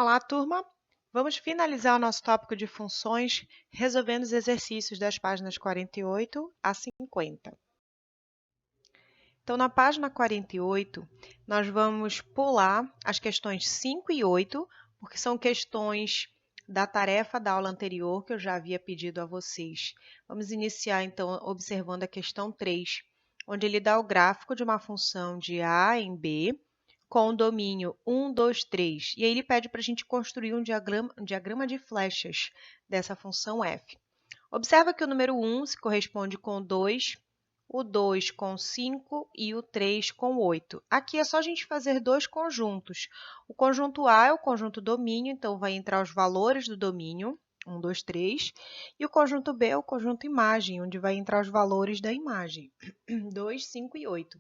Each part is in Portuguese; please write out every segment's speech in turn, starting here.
Olá, turma! Vamos finalizar o nosso tópico de funções resolvendo os exercícios das páginas 48 a 50. Então, na página 48, nós vamos pular as questões 5 e 8, porque são questões da tarefa da aula anterior que eu já havia pedido a vocês. Vamos iniciar, então, observando a questão 3, onde ele dá o gráfico de uma função de A em B, com o domínio 1, 2, 3. E aí ele pede para a gente construir um diagrama de flechas dessa função f. Observa que o número 1 se corresponde com o 2 com 5 e o 3 com 8. Aqui é só a gente fazer dois conjuntos. O conjunto A é o conjunto domínio, então vai entrar os valores do domínio, 1, 2, 3. E o conjunto B é o conjunto imagem, onde vai entrar os valores da imagem, 2, 5 e 8.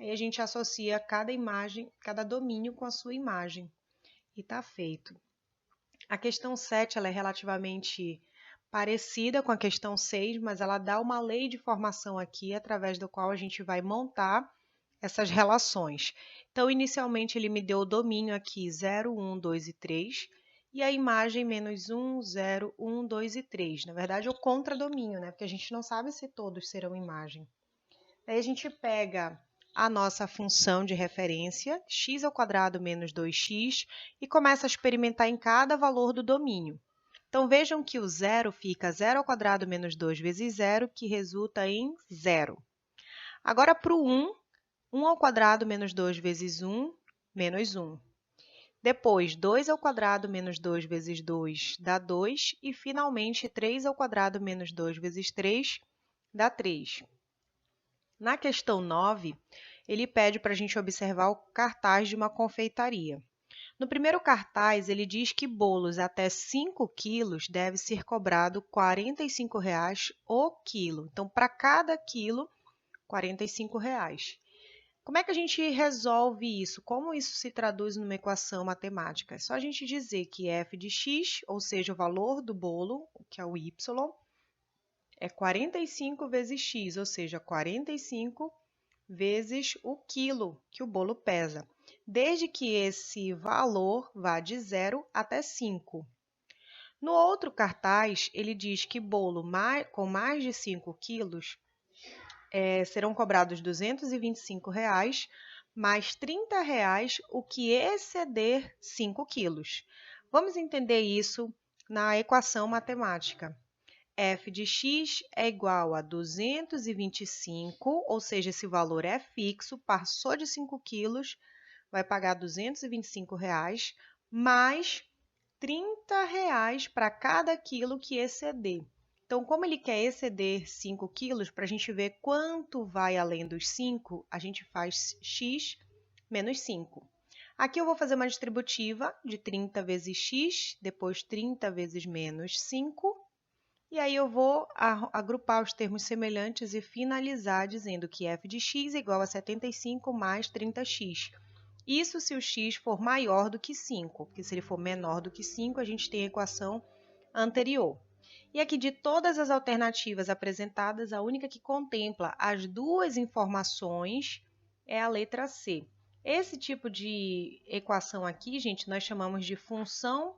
Aí a gente associa cada imagem, cada domínio com a sua imagem. E está feito. A questão 7 ela é relativamente parecida com a questão 6, mas ela dá uma lei de formação aqui, através do qual a gente vai montar essas relações. Então, inicialmente, ele me deu o domínio aqui 0, 1, 2 e 3, e a imagem menos 1, 0, 1, 2 e 3. Na verdade, o contradomínio, né? Porque a gente não sabe se todos serão imagem. Aí a gente pega a nossa função de referência, x² menos 2x, e começa a experimentar em cada valor do domínio. Então, vejam que o zero fica 0² menos 2 vezes 0, que resulta em 0. Agora, para o 1, 1² menos 2 vezes 1, menos 1. Depois, 2² menos 2 vezes 2 dá 2. E, finalmente, 3² menos 2 vezes 3 dá 3. Na questão 9, ele pede para a gente observar o cartaz de uma confeitaria. No primeiro cartaz, ele diz que bolos até 5 quilos deve ser cobrado R$ 45,00 o quilo. Então, para cada quilo, R$ 45,00. Como é que a gente resolve isso? Como isso se traduz numa equação matemática? É só a gente dizer que f de x, ou seja, o valor do bolo, que é o y, é 45 vezes x, ou seja, 45 vezes o quilo que o bolo pesa, desde que esse valor vá de 0 até 5. No outro cartaz, ele diz que bolo com mais de 5 quilos serão cobrados R$ 225,00 mais R$ 30,00 o que exceder 5 quilos. Vamos entender isso na equação matemática. F de x é igual a 225, ou seja, esse valor é fixo, passou de 5 quilos, vai pagar R$ 225,00, mais R$ 30,00 para cada quilo que exceder. Então, como ele quer exceder 5 quilos, para a gente ver quanto vai além dos 5, a gente faz x menos 5. Aqui eu vou fazer uma distributiva de 30 vezes x, depois 30 vezes menos 5, e aí eu vou agrupar os termos semelhantes e finalizar dizendo que f de x é igual a 75 mais 30x. Isso se o x for maior do que 5, porque se ele for menor do que 5, a gente tem a equação anterior. E aqui, de todas as alternativas apresentadas, a única que contempla as duas informações é a letra C. Esse tipo de equação aqui, gente, nós chamamos de função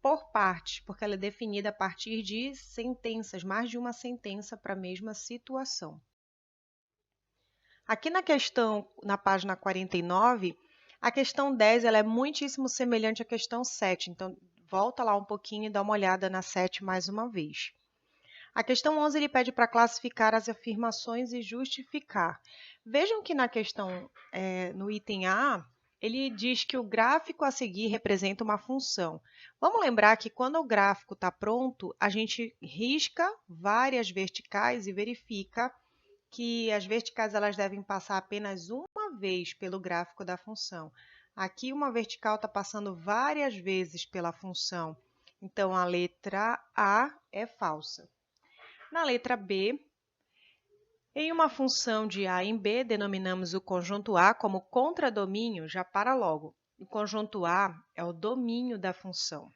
por partes, porque ela é definida a partir de sentenças, mais de uma sentença para a mesma situação. Aqui na página 49, a questão 10 ela é muitíssimo semelhante à questão 7, então volta lá um pouquinho e dá uma olhada na 7 mais uma vez. A questão 11 ele pede para classificar as afirmações e justificar. Vejam que na questão, no item A, ele diz que o gráfico a seguir representa uma função. Vamos lembrar que quando o gráfico está pronto, a gente risca várias verticais e verifica que as verticais elas devem passar apenas uma vez pelo gráfico da função. Aqui uma vertical está passando várias vezes pela função, então a letra A é falsa. Na letra B, em uma função de A em B, denominamos o conjunto A como contradomínio, já para logo. O conjunto A é o domínio da função.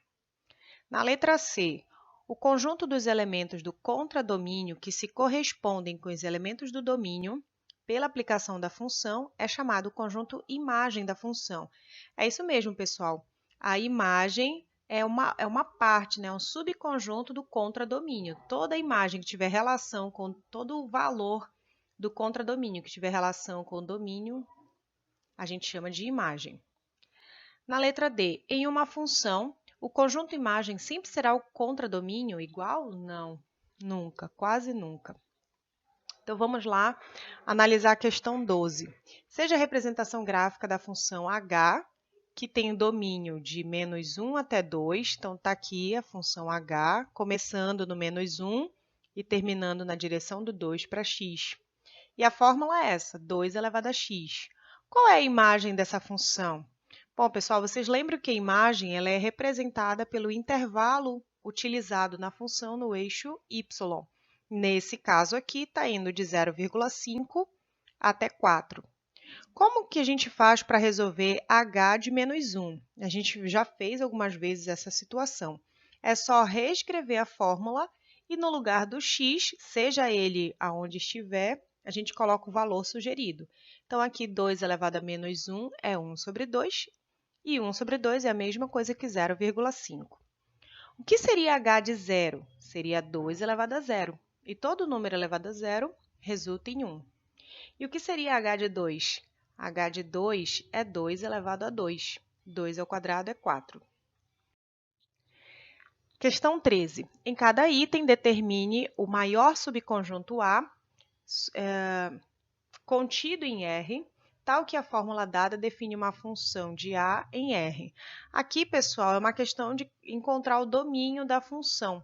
Na letra C, o conjunto dos elementos do contradomínio que se correspondem com os elementos do domínio, pela aplicação da função, é chamado conjunto imagem da função. É isso mesmo, pessoal. A imagem é uma parte, né, um subconjunto do contradomínio. Toda imagem que tiver relação com todo o valor do contradomínio, que tiver relação com o domínio, a gente chama de imagem. Na letra D, em uma função, o conjunto imagem sempre será o contradomínio igual? Não, nunca, quase nunca. Então, vamos lá analisar a questão 12. Seja a representação gráfica da função h, que tem o domínio de -1 até 2. Então, está aqui a função h, começando no -1 e terminando na direção do 2 para x. E a fórmula é essa, 2 elevado a x. Qual é a imagem dessa função? Bom, pessoal, vocês lembram que a imagem ela é representada pelo intervalo utilizado na função no eixo y. Nesse caso aqui, está indo de 0,5 até 4. Como que a gente faz para resolver h de -1? A gente já fez algumas vezes essa situação. É só reescrever a fórmula e no lugar do x, seja ele aonde estiver, a gente coloca o valor sugerido. Então, aqui 2 elevado a -1 é 1 sobre 2, e 1 sobre 2 é a mesma coisa que 0,5. O que seria h de 0? Seria 2 elevado a 0. E todo número elevado a 0 resulta em 1. E o que seria h de 2? H de 2 é 2 elevado a 2. 2 ao quadrado é 4. Questão 13. Em cada item, determine o maior subconjunto A contido em R, tal que a fórmula dada define uma função de A em R. Aqui, pessoal, é uma questão de encontrar o domínio da função.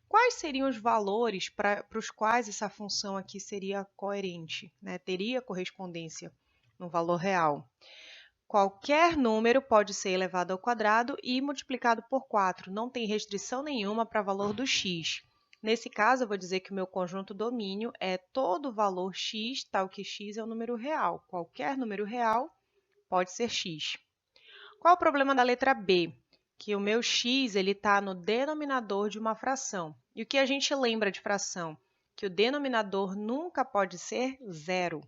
Quais seriam os valores para os quais essa função aqui seria coerente, né? Teria correspondência no valor real? Qualquer número pode ser elevado ao quadrado e multiplicado por 4. Não tem restrição nenhuma para valor do x. Nesse caso, eu vou dizer que o meu conjunto domínio é todo o valor x, tal que x é um número real. Qualquer número real pode ser x. Qual é o problema da letra B? Que o meu x está no denominador de uma fração. E o que a gente lembra de fração? Que o denominador nunca pode ser zero.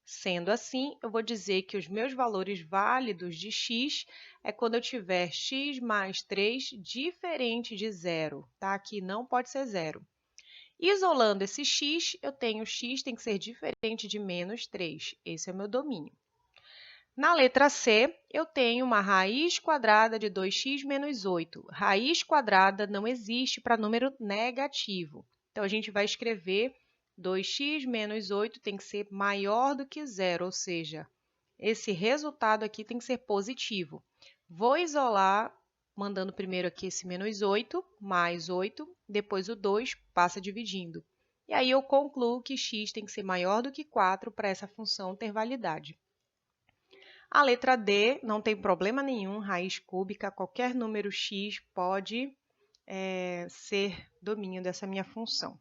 Sendo assim, eu vou dizer que os meus valores válidos de x é quando eu tiver x mais 3 diferente de zero, tá? Aqui não pode ser zero. Isolando esse x, eu tenho x tem que ser diferente de menos 3. Esse é o meu domínio. Na letra C, eu tenho uma raiz quadrada de 2x menos 8. Raiz quadrada não existe para número negativo. Então, a gente vai escrever 2x menos 8 tem que ser maior do que zero, ou seja, esse resultado aqui tem que ser positivo. Vou isolar, mandando primeiro aqui esse menos 8, mais 8, depois o 2 passa dividindo. E aí eu concluo que x tem que ser maior do que 4 para essa função ter validade. A letra D não tem problema nenhum, raiz cúbica, qualquer número x pode ser domínio dessa minha função.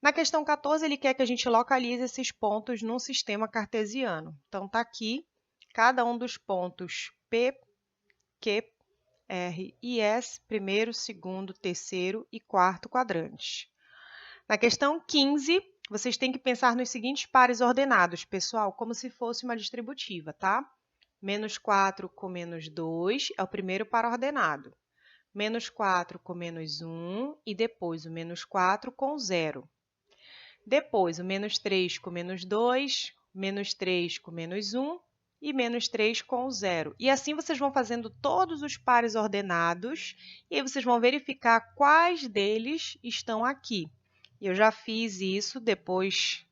Na questão 14, ele quer que a gente localize esses pontos num sistema cartesiano. Então, está aqui cada um dos pontos P, Q, R e S, primeiro, segundo, terceiro e quarto quadrantes. Na questão 15, vocês têm que pensar nos seguintes pares ordenados, pessoal, como se fosse uma distributiva, tá? Menos 4 com menos 2 é o primeiro par ordenado. Menos 4 com menos 1 e depois o menos 4 com 0. Depois o menos 3 com menos 2, menos 3 com menos 1 e menos 3 com 0. E assim vocês vão fazendo todos os pares ordenados e aí vocês vão verificar quais deles estão aqui. Eu já fiz isso, depois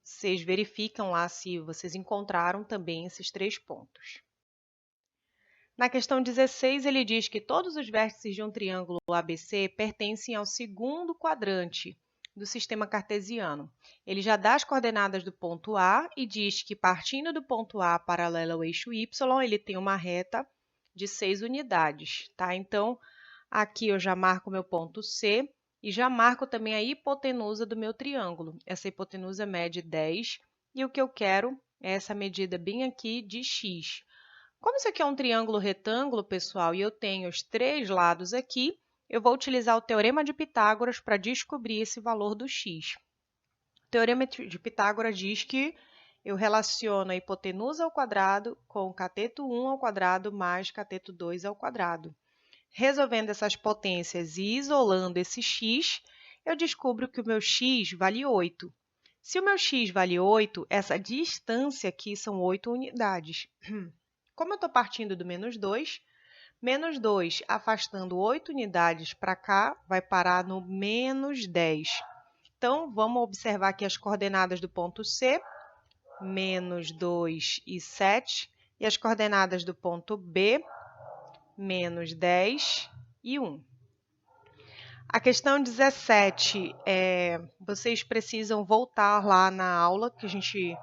vocês verificam lá se vocês encontraram também esses 3 pontos. Na questão 16, ele diz que todos os vértices de um triângulo ABC pertencem ao segundo quadrante do sistema cartesiano. Ele já dá as coordenadas do ponto A e diz que, partindo do ponto A paralelo ao eixo Y, ele tem uma reta de 6 unidades. Tá? Então, aqui eu já marco meu ponto C e já marco também a hipotenusa do meu triângulo. Essa hipotenusa mede 10 e o que eu quero é essa medida bem aqui de x. Como isso aqui é um triângulo retângulo, pessoal, e eu tenho os 3 lados aqui, eu vou utilizar o Teorema de Pitágoras para descobrir esse valor do x. O Teorema de Pitágoras diz que eu relaciono a hipotenusa ao quadrado com cateto 1 ao quadrado mais cateto 2 ao quadrado. Resolvendo essas potências e isolando esse x, eu descubro que o meu x vale 8. Se o meu x vale 8, essa distância aqui são 8 unidades. Como eu estou partindo do menos 2 afastando 8 unidades para cá, vai parar no menos 10. Então, vamos observar aqui as coordenadas do ponto C, menos 2 e 7, e as coordenadas do ponto B, menos 10 e 1. A questão 17, vocês precisam voltar lá na aula que a gente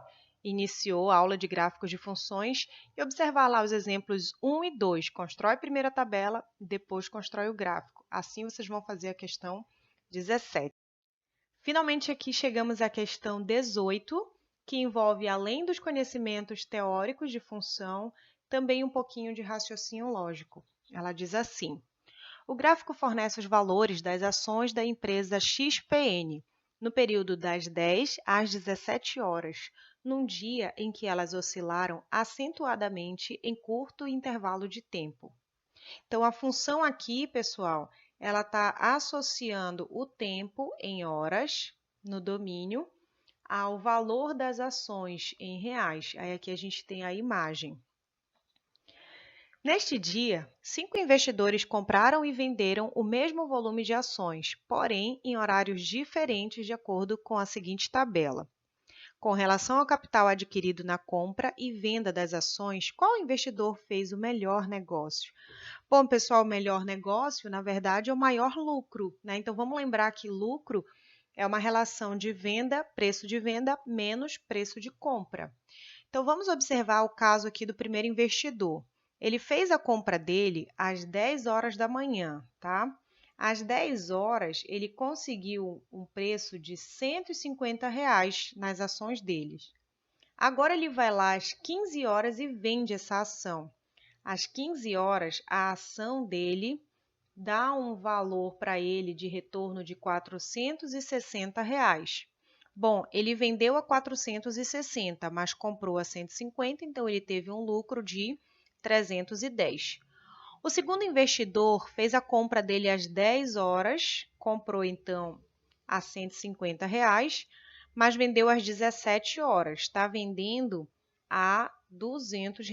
iniciou, a aula de gráficos de funções, e observar lá os exemplos 1 e 2. Constrói primeiro a tabela, depois constrói o gráfico. Assim, vocês vão fazer a questão 17. Finalmente, aqui chegamos à questão 18, que envolve, além dos conhecimentos teóricos de função, também um pouquinho de raciocínio lógico. Ela diz assim: o gráfico fornece os valores das ações da empresa XPN no período das 10 às 17 horas, num dia em que elas oscilaram acentuadamente em curto intervalo de tempo. Então, a função aqui, pessoal, ela está associando o tempo em horas, no domínio, ao valor das ações em reais. Aí aqui a gente tem a imagem. Neste dia, 5 investidores compraram e venderam o mesmo volume de ações, porém em horários diferentes de acordo com a seguinte tabela. Com relação ao capital adquirido na compra e venda das ações, qual investidor fez o melhor negócio? Bom, pessoal, o melhor negócio, na verdade, é o maior lucro, né? Então, vamos lembrar que lucro é uma relação de venda, preço de venda, menos preço de compra. Então, vamos observar o caso aqui do primeiro investidor. Ele fez a compra dele às 10 horas da manhã, tá? Às 10 horas, ele conseguiu um preço de R$ 150 nas ações deles. Agora, ele vai lá às 15 horas e vende essa ação. Às 15 horas, a ação dele dá um valor para ele de retorno de R$ 460. Bom, ele vendeu a 460, mas comprou a 150, então ele teve um lucro de 310. O segundo investidor fez a compra dele às 10 horas, comprou então a R$ 150, mas vendeu às 17 horas, está vendendo a R$ 200.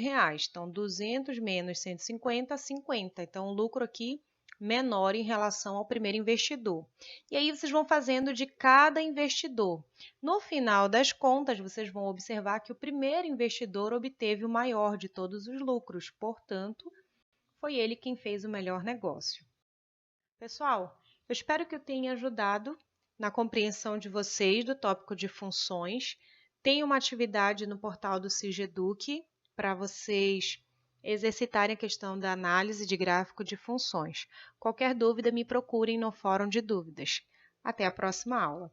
Então, 200 menos 150, 50. Então, o lucro aqui menor em relação ao primeiro investidor. E aí, vocês vão fazendo de cada investidor. No final das contas, vocês vão observar que o primeiro investidor obteve o maior de todos os lucros, portanto, foi ele quem fez o melhor negócio. Pessoal, eu espero que eu tenha ajudado na compreensão de vocês do tópico de funções. Tem uma atividade no portal do Cigeduc para vocês exercitarem a questão da análise de gráfico de funções. Qualquer dúvida, me procurem no fórum de dúvidas. Até a próxima aula!